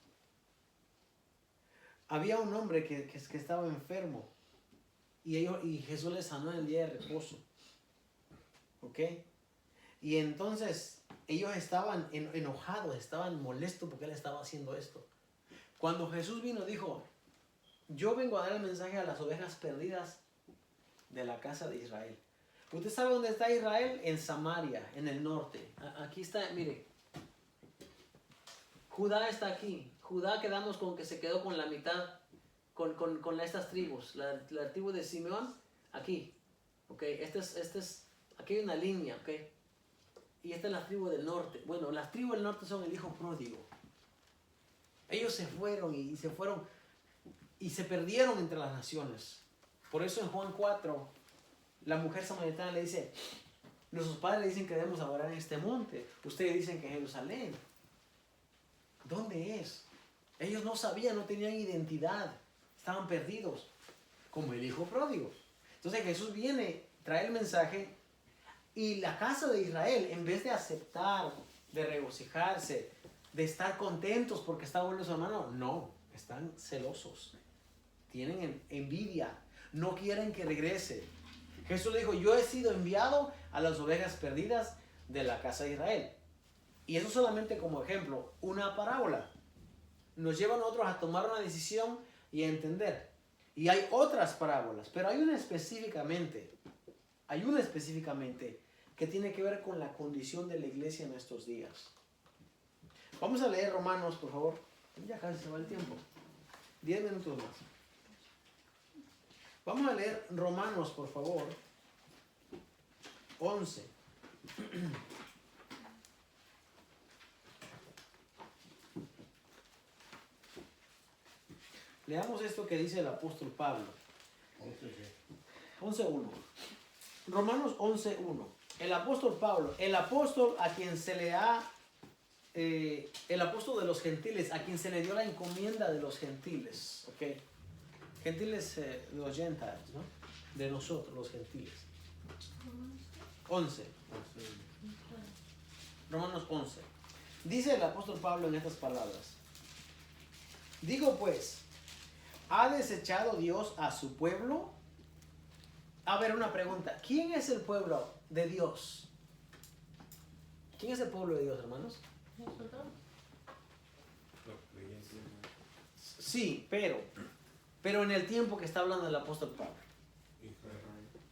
había un hombre que estaba enfermo y Jesús le sanó en el día de reposo. ¿Ok? Y entonces ellos estaban enojados, estaban molestos porque él estaba haciendo esto. Cuando Jesús vino dijo, yo vengo a dar el mensaje a las ovejas perdidas de la casa de Israel. ¿Usted sabe dónde está Israel? En Samaria, en el norte. Aquí está, mire. Judá está aquí. Judá quedamos con que se quedó con la mitad, con estas tribus. La tribu de Simeón, aquí. ¿Ok? Aquí hay una línea, ¿ok? Y esta es la tribu del norte. Bueno, las tribus del norte son el hijo pródigo. Ellos se fueron y se perdieron entre las naciones. Por eso en Juan 4, la mujer samaritana le dice, nuestros padres dicen que debemos adorar en este monte. Ustedes dicen que en Jerusalén. ¿Dónde es? Ellos no sabían, no tenían identidad. Estaban perdidos, como el hijo pródigo. Entonces Jesús viene, trae el mensaje, y la casa de Israel, en vez de aceptar, de regocijarse, de estar contentos porque está bueno su hermano, no, están celosos. Tienen envidia, no quieren que regrese. Jesús le dijo, yo he sido enviado a las ovejas perdidas de la casa de Israel. Y eso solamente como ejemplo, una parábola. Nos lleva a nosotros a tomar una decisión y a entender. Y hay otras parábolas, pero hay una específicamente que tiene que ver con la condición de la iglesia en estos días. Vamos a leer Romanos, por favor. Ya casi se va el tiempo. 10 minutos más. Vamos a leer Romanos, por favor. 11. Leamos esto que dice el apóstol Pablo. 11.1. Romanos 11.1. El apóstol Pablo, el apóstol a quien se le ha, el apóstol de los gentiles, a quien se le dio la encomienda de los gentiles, ¿ok? Gentiles, los gentiles, ¿no? De nosotros, los gentiles. 11. Romanos 11. Dice el apóstol Pablo en estas palabras. Digo pues, ¿ha desechado Dios a su pueblo? A ver, una pregunta. ¿Quién es el pueblo de Dios? ¿Quién es el pueblo de Dios, hermanos? Nosotros. Sí, pero en el tiempo que está hablando el apóstol Pablo.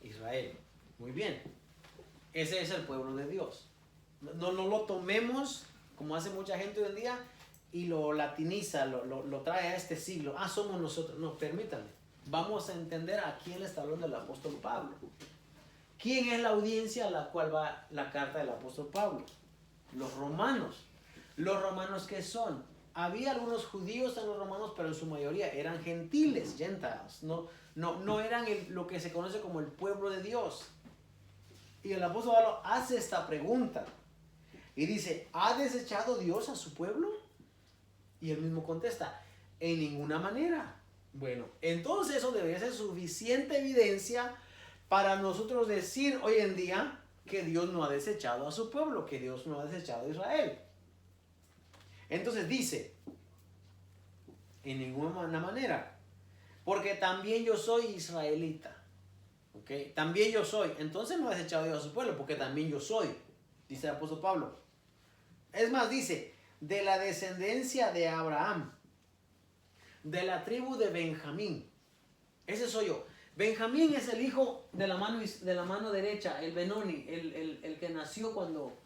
Israel. Muy bien. Ese es el pueblo de Dios. No lo tomemos como hace mucha gente hoy en día y lo latiniza, lo trae a este siglo. Somos nosotros. No, permítanme. Vamos a entender a quién le está hablando el apóstol Pablo. ¿Quién es la audiencia a la cual va la carta del apóstol Pablo? Los romanos. ¿Los romanos qué son? Había algunos judíos en los romanos, pero en su mayoría eran gentiles, gentiles. No eran lo que se conoce como el pueblo de Dios. Y el apóstol Pablo hace esta pregunta. Y dice, ¿ha desechado Dios a su pueblo? Y él mismo contesta, en ninguna manera. Bueno, entonces eso debería ser suficiente evidencia para nosotros decir hoy en día que Dios no ha desechado a su pueblo, que Dios no ha desechado a Israel. Entonces dice, en ninguna manera, porque también yo soy israelita. ¿Ok? También yo soy. Entonces no ha desechado Dios a su pueblo, porque también yo soy, dice el apóstol Pablo. Es más, dice, de la descendencia de Abraham, de la tribu de Benjamín. Ese soy yo. Benjamín es el hijo de la mano derecha, el Benoni, el que nació cuando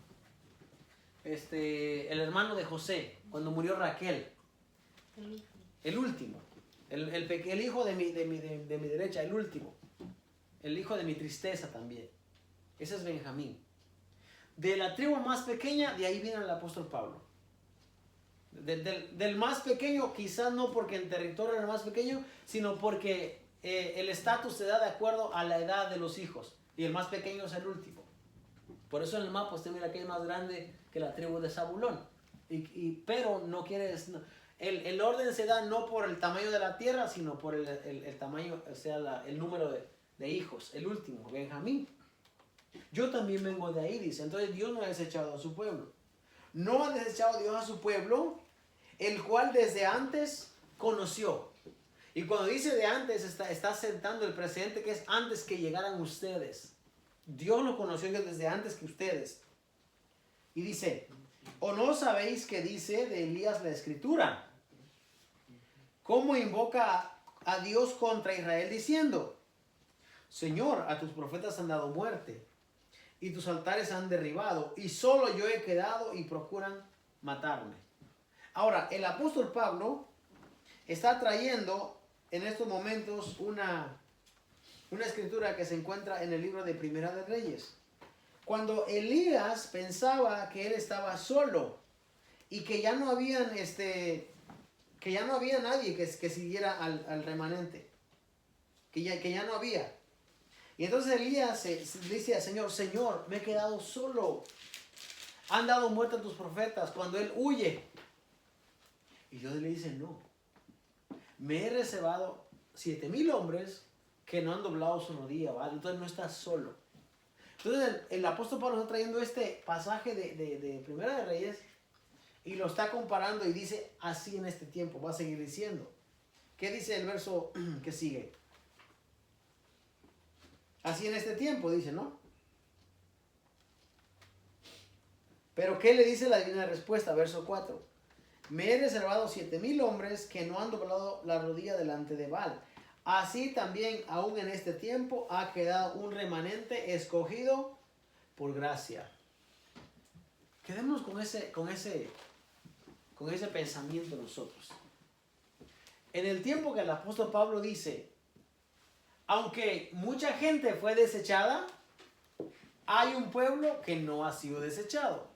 el hermano de José, cuando murió Raquel. El último. El hijo de mi derecha, el último. El hijo de mi tristeza también. Ese es Benjamín. de la tribu más pequeña, de ahí viene el apóstol Pablo. Del más pequeño, quizás no porque el territorio era el más pequeño, sino porque el estatus se da de acuerdo a la edad de los hijos. Y el más pequeño es el último. Por eso en el mapa usted mira que es más grande que la tribu de Zabulón. Pero no quiere... El orden se da no por el tamaño de la tierra, sino por el tamaño, o sea, el número de hijos. El último, Benjamín. Yo también vengo de ahí, dice. Entonces Dios no ha desechado a su pueblo. No ha desechado Dios a su pueblo, el cual desde antes conoció. Y cuando dice de antes, está sentando el presente, que es antes que llegaran ustedes. Dios lo conoció desde antes que ustedes. Y dice, ¿o no sabéis qué dice de Elías la Escritura? ¿Cómo invoca a Dios contra Israel diciendo, Señor, a tus profetas han dado muerte, y tus altares han derribado, y solo yo he quedado y procuran matarme? Ahora, el apóstol Pablo está trayendo en estos momentos una escritura que se encuentra en el libro de Primera de Reyes. Cuando Elías pensaba que él estaba solo y que ya no había nadie que siguiera al remanente, que ya no había. Y entonces Elías dice al Señor, Señor, me he quedado solo. Han dado muerte a tus profetas. Cuando él huye. Y Dios le dice, no. Me he reservado 7,000 hombres que no han doblado su rodilla, ¿vale? Entonces no estás solo. Entonces el apóstol Pablo está trayendo este pasaje de Primera de Reyes y lo está comparando y dice, así en este tiempo, va a seguir diciendo. ¿Qué dice el verso que sigue? Así en este tiempo, dice, ¿no? Pero ¿qué le dice la divina respuesta? Verso 4. Me he reservado 7,000 hombres que no han doblado la rodilla delante de Baal. Así también, aún en este tiempo, ha quedado un remanente escogido por gracia. Quedémonos con ese pensamiento nosotros. En el tiempo que el apóstol Pablo dice, aunque mucha gente fue desechada, hay un pueblo que no ha sido desechado.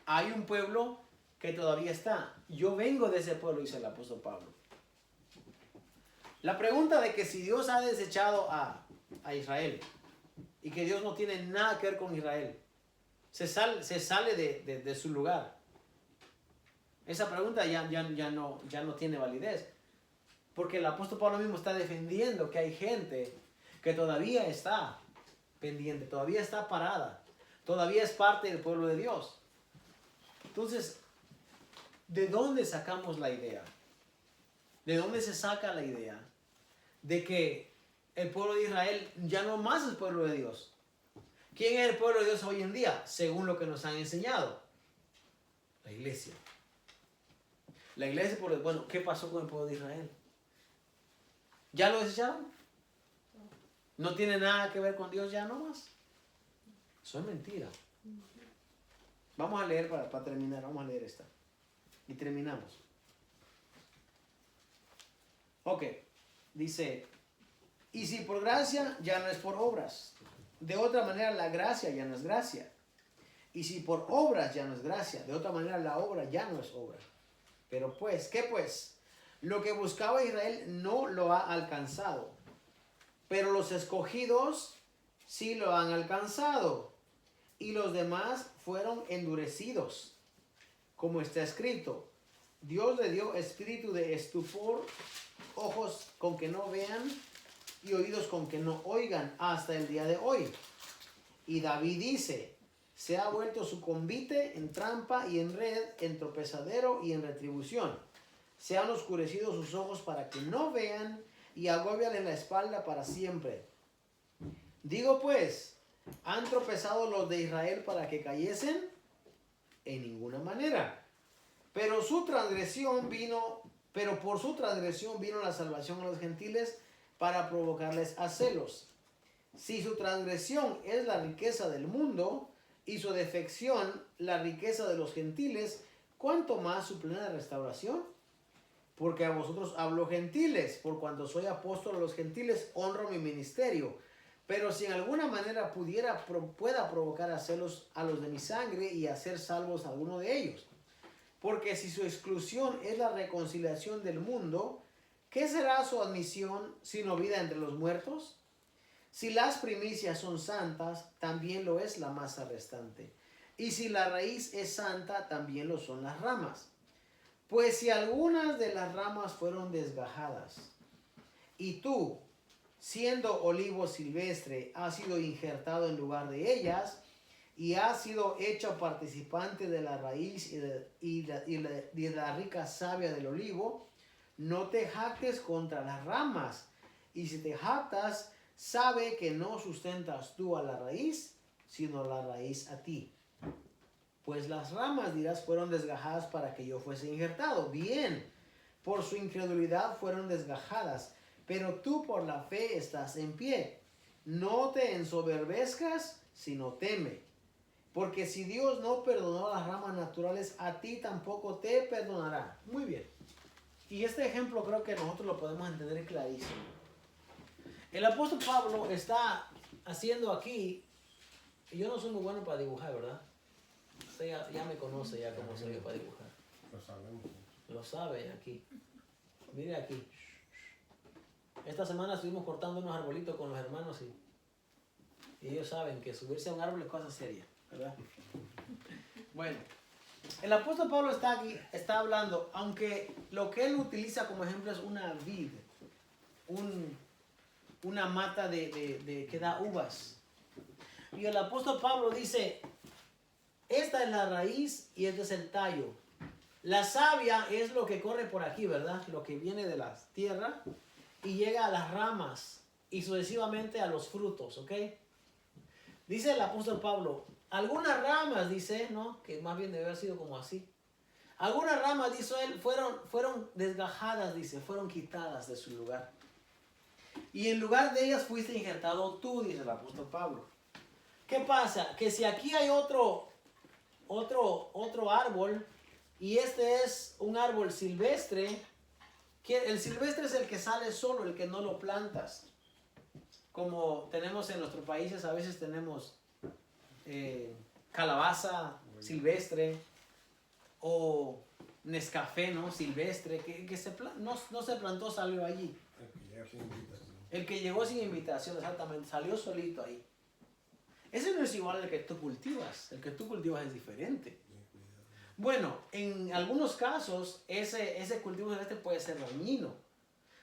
Hay un pueblo que todavía está. Yo vengo de ese pueblo, dice el apóstol Pablo. La pregunta de que si Dios ha desechado a Israel y que Dios no tiene nada que ver con Israel, se sale de su lugar. Esa pregunta ya no tiene validez. Porque el apóstol Pablo mismo está defendiendo que hay gente que todavía está pendiente, todavía está parada, todavía es parte del pueblo de Dios. Entonces, ¿de dónde sacamos la idea? ¿De dónde se saca la idea de que el pueblo de Israel ya no más es pueblo de Dios? ¿Quién es el pueblo de Dios hoy en día? Según lo que nos han enseñado. La iglesia. La iglesia, bueno, ¿qué pasó con el pueblo de Israel? ¿Ya lo desecharon? ¿No tiene nada que ver con Dios ya no más? Eso es mentira. Vamos a leer para terminar. Vamos a leer esta. Y terminamos. Ok. Dice, y si por gracia, ya no es por obras. De otra manera, la gracia ya no es gracia. Y si por obras, ya no es gracia. De otra manera, la obra ya no es obra. Pero pues, ¿qué pues? Lo que buscaba Israel no lo ha alcanzado. Pero los escogidos sí lo han alcanzado. Y los demás fueron endurecidos. Como está escrito, Dios le dio espíritu de estupor, ojos con que no vean y oídos con que no oigan hasta el día de hoy. Y David dice, se ha vuelto su convite en trampa y en red, en tropezadero y en retribución. Se han oscurecido sus ojos para que no vean y agóbiale la espalda para siempre. Digo pues, ¿han tropezado los de Israel para que cayesen? En ninguna manera. Pero por su transgresión vino la salvación a los gentiles para provocarles a celos. Si su transgresión es la riqueza del mundo y su defección la riqueza de los gentiles, ¿cuánto más su plena restauración? Porque a vosotros hablo gentiles, por cuanto soy apóstol a los gentiles, honro mi ministerio. Pero si en alguna manera pueda provocar a celos a los de mi sangre y hacer salvos a alguno de ellos. Porque si su exclusión es la reconciliación del mundo, ¿qué será su admisión sino vida entre los muertos? Si las primicias son santas, también lo es la masa restante. Y si la raíz es santa, también lo son las ramas. Pues si algunas de las ramas fueron desgajadas, y tú, siendo olivo silvestre, has sido injertado en lugar de ellas, y has sido hecho participante de la raíz y de la rica savia del olivo, no te jactes contra las ramas. Y si te jactas, sabe que no sustentas tú a la raíz, sino la raíz a ti. Pues las ramas, dirás, fueron desgajadas para que yo fuese injertado. Bien, por su incredulidad fueron desgajadas, pero tú por la fe estás en pie. No te ensoberbezcas, sino teme. Porque si Dios no perdonó las ramas naturales, a ti tampoco te perdonará. Muy bien. Y este ejemplo creo que nosotros lo podemos entender clarísimo. El apóstol Pablo está haciendo aquí, y yo no soy muy bueno para dibujar, ¿verdad? Usted ya me conoce ya cómo soy yo para dibujar. Lo sabemos. Lo sabe aquí. Mire aquí. Esta semana estuvimos cortando unos arbolitos con los hermanos y ellos saben que subirse a un árbol es cosa seria, ¿verdad? Bueno, el apóstol Pablo está aquí, está hablando, aunque lo que él utiliza como ejemplo es una vid, una mata que da uvas. Y el apóstol Pablo dice, esta es la raíz y este es el tallo. La savia es lo que corre por aquí, ¿verdad? Lo que viene de la tierra y llega a las ramas y sucesivamente a los frutos, ¿ok? Dice el apóstol Pablo, algunas ramas, dice, ¿no? Que más bien debe haber sido como así. Algunas ramas, dice él, fueron desgajadas, dice, fueron quitadas de su lugar. Y en lugar de ellas fuiste injertado tú, dice el apóstol Pablo. ¿Qué pasa? Que si aquí hay otro árbol y este es un árbol silvestre, que el silvestre es el que sale solo, el que no lo plantas. Como tenemos en nuestros países, a veces tenemos calabaza silvestre o Nescafé, ¿no? Silvestre, que no se plantó, salió allí. El que llegó sin invitación, exactamente, salió solito ahí. Ese no es igual al que tú cultivas. El que tú cultivas es diferente. Bueno, en algunos casos, ese cultivo silvestre puede ser dañino.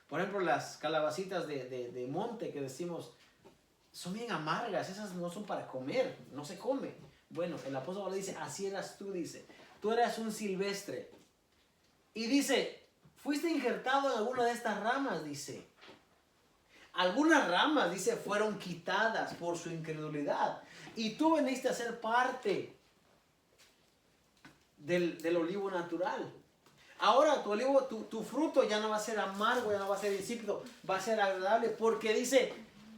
Por ejemplo, las calabacitas de monte que decimos, son bien amargas, esas no son para comer, no se come. Bueno, el apóstol Pablo dice, así eras tú, dice. Tú eras un silvestre. Y dice, fuiste injertado en alguna de estas ramas, dice. Algunas ramas, dice, fueron quitadas por su incredulidad. Y tú veniste a ser parte del olivo natural. Ahora tu olivo, tu fruto ya no va a ser amargo, ya no va a ser insípido, va a ser agradable. Porque dice,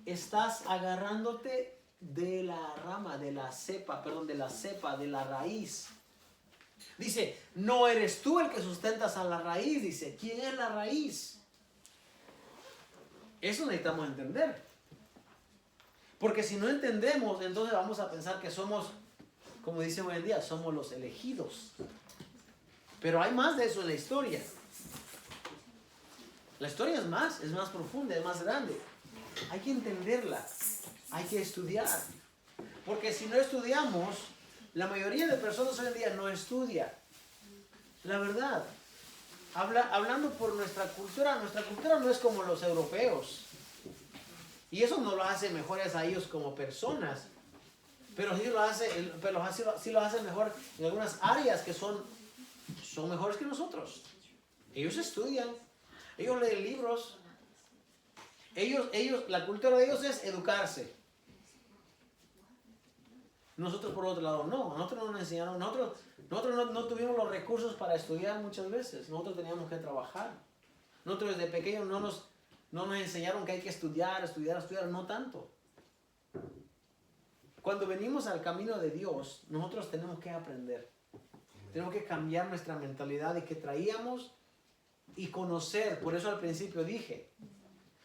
estás agarrándote de la rama, de la cepa, de la raíz. Dice, no eres tú el que sustentas a la raíz. Dice, ¿quién es la raíz? Eso necesitamos entender. Porque si no entendemos, entonces vamos a pensar que somos, como dicen hoy en día, somos los elegidos. Pero hay más de eso en la historia. La historia es más profunda, es más grande. Hay que entenderla, hay que estudiar. Porque si no estudiamos, la mayoría de personas hoy en día no estudia. La verdad. Hablando por nuestra cultura no es como los europeos. Y eso no lo hace mejores a ellos como personas. Pero sí lo hace mejor en algunas áreas que son mejores que nosotros. Ellos estudian, ellos leen libros. La cultura de ellos es educarse. Nosotros por otro lado no. Nosotros no nos enseñaron, nosotros no tuvimos los recursos para estudiar muchas veces. Nosotros teníamos que trabajar. Nosotros desde pequeños no nos enseñaron que hay que estudiar, no tanto. Cuando venimos al camino de Dios, nosotros tenemos que aprender. Tenemos que cambiar nuestra mentalidad de que traíamos y conocer. Por eso al principio dije,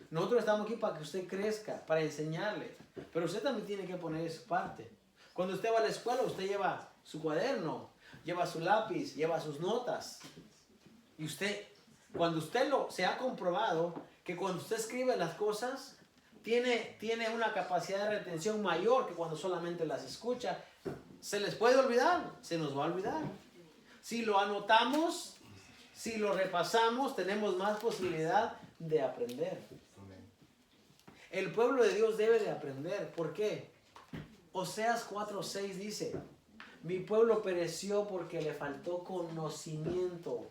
Nosotros estamos aquí para que usted crezca, para enseñarle. Pero usted también tiene que poner su parte. Cuando usted va a la escuela, usted lleva su cuaderno, lleva su lápiz, lleva sus notas. Y usted, cuando usted se ha comprobado que cuando usted escribe las cosas, tiene una capacidad de retención mayor que cuando solamente las escucha. Se les puede olvidar, se nos va a olvidar. Si lo anotamos, si lo repasamos, tenemos más posibilidad de aprender. El pueblo de Dios debe de aprender. ¿Por qué? Oseas 4:6 dice, mi pueblo pereció porque le faltó conocimiento.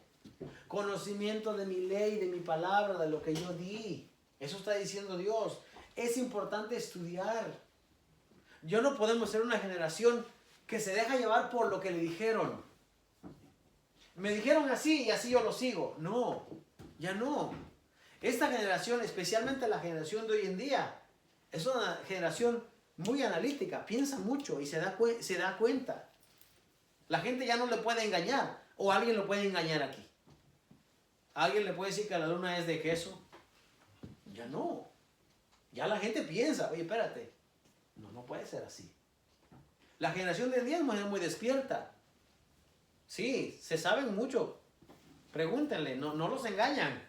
Conocimiento de mi ley, de mi palabra, de lo que yo di. Eso está diciendo Dios. Es importante estudiar. Yo no podemos ser una generación que se deja llevar por lo que le dijeron. Me dijeron así y así yo lo sigo. No, ya no. Esta generación, especialmente la generación de hoy en día, es una generación muy analítica, piensa mucho y se da cuenta. La gente ya no le puede engañar, o alguien lo puede engañar aquí. ¿Alguien le puede decir que la luna es de queso? Ya no. Ya la gente piensa, oye, espérate, no puede ser así. La generación de hoy en día es muy despierta. Sí, se saben mucho. Pregúntenle, no los engañan.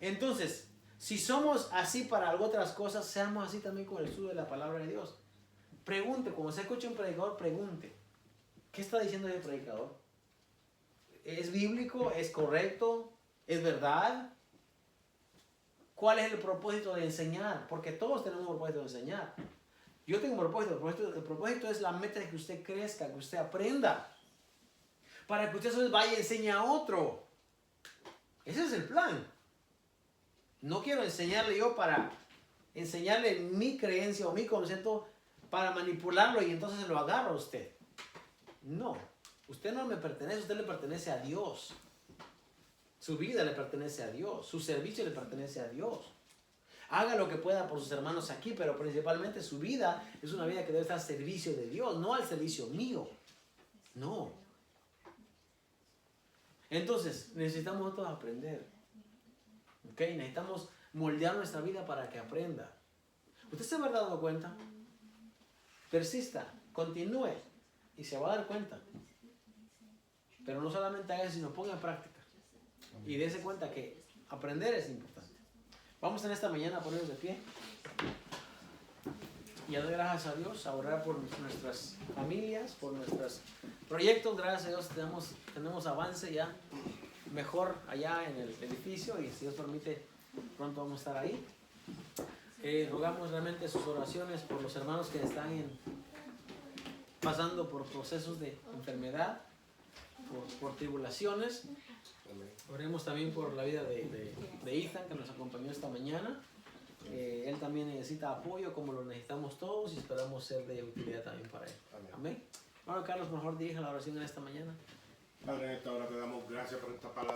Entonces, si somos así para otras cosas, seamos así también con el estudio de la palabra de Dios. Pregunte, cuando se escuche un predicador, pregunte. ¿Qué está diciendo ese predicador? ¿Es bíblico? ¿Es correcto? ¿Es verdad? ¿Cuál es el propósito de enseñar? Porque todos tenemos un propósito de enseñar. Yo tengo un propósito. El propósito es la meta de que usted crezca, que usted aprenda. Para que usted vaya y enseñe a otro. Ese es el plan. No quiero enseñarle yo para enseñarle mi creencia o mi concepto para manipularlo y entonces se lo agarra a usted. No, usted no me pertenece, usted le pertenece a Dios. Su vida le pertenece a Dios, su servicio le pertenece a Dios. Haga lo que pueda por sus hermanos aquí, pero principalmente su vida es una vida que debe estar al servicio de Dios, no al servicio mío. No. Entonces, necesitamos nosotros aprender. ¿Ok? Necesitamos moldear nuestra vida para que aprenda. ¿Usted se habrá dado cuenta? Persista, continúe y se va a dar cuenta. Pero no solamente haga eso, sino ponga en práctica. Y dése cuenta que aprender es importante. Vamos en esta mañana a ponernos de pie y a dar gracias a Dios, a orar por nuestras familias, por nuestros proyectos. Gracias a Dios tenemos avance ya mejor allá en el edificio y si Dios permite pronto vamos a estar ahí. Rogamos realmente sus oraciones por los hermanos que están pasando por procesos de enfermedad, por tribulaciones. Oremos también por la vida de Ethan, que nos acompañó esta mañana. Él también necesita apoyo como lo necesitamos todos y esperamos ser de utilidad también para él. Amén. Bueno, Carlos, mejor dirija la oración en esta mañana. Padre, en esta hora te damos gracias por esta palabra.